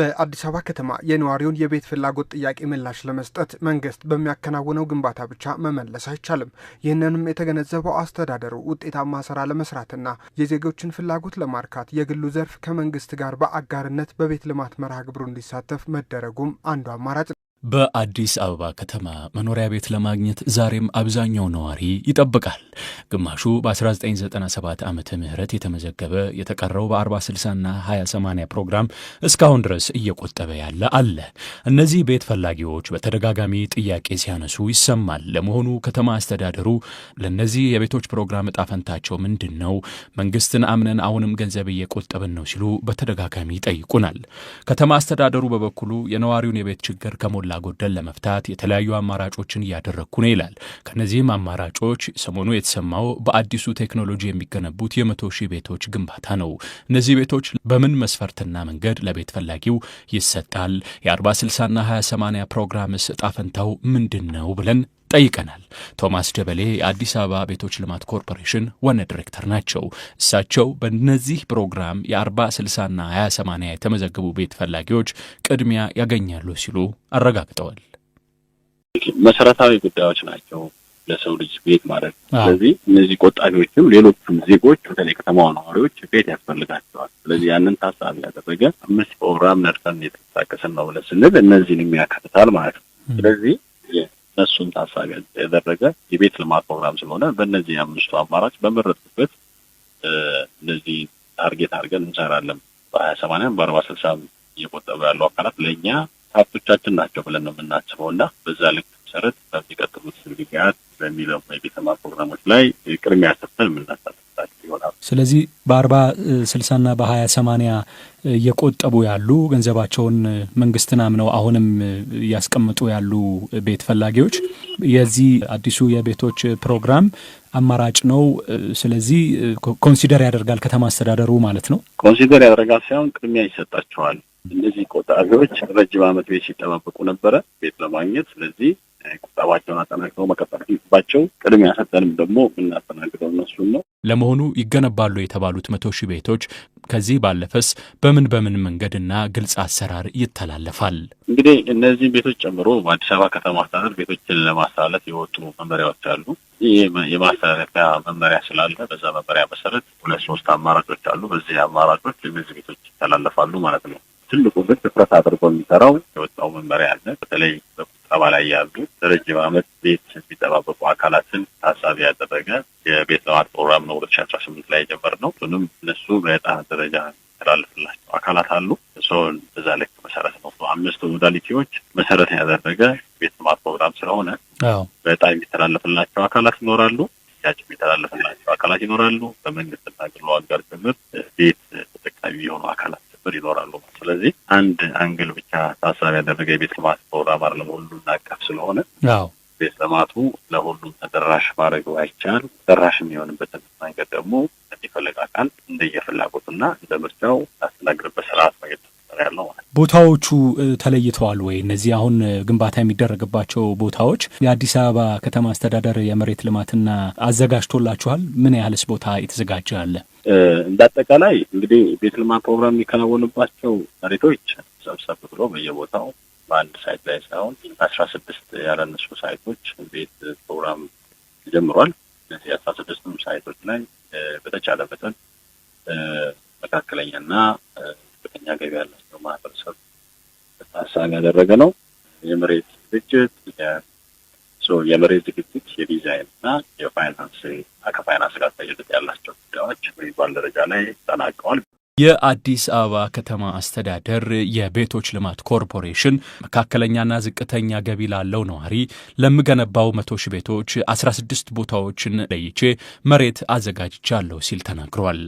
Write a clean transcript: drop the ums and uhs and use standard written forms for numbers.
በአዲስ አበባ ከተማ የነዋሪውን የቤት ፍላጎት ጥያቄ ምላሽ ለመስጠት መንግስት በሚያከናውነው ግንባታ ብቻ መመለስ አይቻልም። ይህንንም የተገነዘበው አስተዳደሩ ውጤታማ ስራ ለመስራትና የዜጎችን ፍላጎት ለማርካት የግሉ ዘርፍ ከመንግስት ጋር በአጋርነት በቤት ልማት መርሃ ግብሩ እንዲሳተፍ መደረጉም አንዱ አማራጭ ነው። በአዲስ አበባ ከተማ መኖሪያ ቤት ለማግኘት ዛሬም አብዛኛው ነዋሪ ይጠብቃል። ግማሹ በ1997 ዓመተ ምህረት የተመዘገበ የተቀረው በ40/60ና 20/80 ፕሮግራም እስካሁን ድረስ እየቆጠበ ያለ አለ። እነዚህ ቤት ፈላጊዎች በተደጋጋሚ ጥያቄ ሲያነሱ ይሰማል። ለመሆኑ ከተማ አስተዳደሩ ለነዚህ የቤቶች ፕሮግራም እጣ ፈንታቸው ምንድን ነው? መንግስትን አምነን አሁንም ገንዘብ እየቆጠብን ነው ሲሉ በተደጋጋሚ ይጠይቁናል። ከተማ አስተዳደሩ በበኩሉ የነዋሪውን የቤት ችግር ከሞላ ጎደል ለመፍታት የተለያዩ አማራጮችን እያደረኩ ነው ይላል። ከነዚህም አማራጮች ሰሞኑ የተሰማው በአዲሱ ቴክኖሎጂ የሚገነቡት የ100,000 ቤቶች ግንባታ ነው። እነዚህ ቤቶች በምን መስፈርትና መንገድ ለቤት ፈላጊው ይሰጣል? የ40/60ና 20/80 ፕሮግራምስ እጣ ፈንታው ምንድን ነው ብለን ጠይቀናል። ቶማስ ደበሌ የአዲስ አበባ ቤቶች ልማት ኮርፖሬሽን ዋና ዲሬክተር ናቸው። እሳቸው በእነዚህ ፕሮግራም የ40/60ና 20/80 የተመዘገቡ ቤት ፈላጊዎች ቅድሚያ ያገኛሉ ሲሉ አረጋግጠዋል። መሰረታዊ ጉዳዮች ናቸው ለሰው ልጅ ቤት ማለት። ስለዚህ እነዚህ ቆጣቢዎችም ሌሎችም ዜጎች በተለይ ከተማዋ ነዋሪዎች ቤት ያስፈልጋቸዋል። ስለዚህ ያንን ታሳቢ ያደረገ 5 ፕሮግራም ነድፈን የተንቀሳቀስን ነው ብለን ስንል እነዚህን የሚያካትታል ማለት ነው። ስለዚህ እነሱን ታሳቢ ያደረገ የቤት ልማት ፕሮግራም ስለሆነ በእነዚህ 5 አማራጭ በመረጥኩበት እነዚህ ታርጌት አድርገን እንሰራለን። በ20/80 በ40/60 እየቆጠቡ ያሉ አካላት ለእኛ ሀብቶቻችን ናቸው ብለን ነው የምናስበውና በዛ ልክ መሰረት በሚቀጥሉት ጊዜያት በሚለው የቤት ልማት ፕሮግራሞች ላይ ቅድሚያ ሰጥተን የምናሳትፋቸው ይሆናል። ስለዚህ በ40/60ና በ20/80 እየቆጠቡ ያሉ ገንዘባቸውን መንግስትን አምነው አሁንም እያስቀምጡ ያሉ ቤት ፈላጊዎች የዚህ አዲሱ የቤቶች ፕሮግራም አማራጭ ነው። ስለዚህ ኮንሲደር ያደርጋል ከተማ አስተዳደሩ ማለት ነው። ኮንሲደር ያደርጋል ሳይሆን ቅድሚያ ይሰጣቸዋል። እነዚህ ቆጣቢዎች ረጅም ዓመት ቤት ሲጠባበቁ ነበረ ቤት ለማግኘት። ስለዚህ ቁጠባቸውን አጠናክረው መቀጠል ሲባቸው ቅድሚያ ሰጠንም ደግሞ የምናስተናግደው እነሱን ነው። ለመሆኑ ይገነባሉ የተባሉት 100,000 ቤቶች ከዚህ ባለፈስ በምን መንገድና ግልጽ አሰራር ይተላለፋል? እንግዲህ እነዚህ ቤቶች ጨምሮ በአዲስ አበባ ከተማ አስተዳደር ቤቶችን ለማስተላለፍ የወጡ መመሪያዎች አሉ። ይህ የማስተላለፊያ መመሪያ ስላለ በዛ መመሪያ መሰረት 2-3 አማራጮች አሉ። በዚህ አማራጮች እነዚህ ቤቶች ይተላለፋሉ ማለት ነው። ትልቁ ግን ትኩረት አድርጎ የሚሰራው የወጣው መመሪያ አለ። በተለይ በቁጠባ ላይ ያሉ ለረጅም ዓመት ቤት የሚጠባበቁ አካላትን ታሳቢ ያደረገ የቤት ልማት ፕሮግራም ነው 2018 ላይ የጀመርነው። እሱንም እነሱ በዕጣ ደረጃ የሚተላለፍላቸው አካላት አሉ። እሱን በዛ ልክ መሰረት ነው 5 ሞዳሊቲዎች መሰረት ያደረገ ቤት ልማት ፕሮግራም ስለሆነ በዕጣ የሚተላለፍላቸው አካላት ይኖራሉ፣ ያጭ የሚተላለፍላቸው አካላት ይኖራሉ። በመንግስትና ግሉ አጋር ጭምር ቤት ተጠቃሚ የሆኑ አካላት ይኖራሉ። ስለዚህ አንድ አንግል ብቻ ታሳቢ ያደረገ የቤት ልማት ፕሮግራም አይደለም፣ ሁሉን አቀፍ ስለሆነ ቤት ልማቱ ለሁሉም ተደራሽ ማድረግ አይቻል። ተደራሽ የሚሆንበትን መንገድ ደግሞ የሚፈልግ አካል እንደየፍላጎቱና እንደ ምርጫው ያስተናግድበት ስርዓት ነው ያለው ማለት። ቦታዎቹ ተለይተዋል ወይ? እነዚህ አሁን ግንባታ የሚደረግባቸው ቦታዎች የአዲስ አበባ ከተማ አስተዳደር የመሬት ልማትና አዘጋጅቶላችኋል? ምን ያህልስ ቦታ የተዘጋጀ አለ? እንዳጠቃላይ እንግዲህ ቤት ልማት ፕሮግራም የሚከናወንባቸው መሬቶች ሰብሰብ ብሎ በየቦታው በአንድ ሳይት ላይ ሳይሆን 16 ያለነሱ ሳይቶች ቤት ፕሮግራም ተጀምሯል። እነዚህ 16ቱም ሳይቶች ላይ በተቻለ መጠን መካከለኛና ከፍተኛ ገቢ ያላቸው ማህበረሰብ ታሳቢ ያደረገ ነው። የመሬት ዝግጅት የመሬት ዝግጅት የዲዛይንና የፋይናንስ ከፋይናንስ ጋር ተያይዞ ያላቸው ጉዳዮች በሚባል ደረጃ ላይ ተጠናቀዋል። የአዲስ አበባ ከተማ አስተዳደር የቤቶች ልማት ኮርፖሬሽን መካከለኛና ዝቅተኛ ገቢ ላለው ነዋሪ ለምገነባው 100,000 ቤቶች 16 ቦታዎችን ለይቼ መሬት አዘጋጅቻለሁ ሲል ተናግሯል።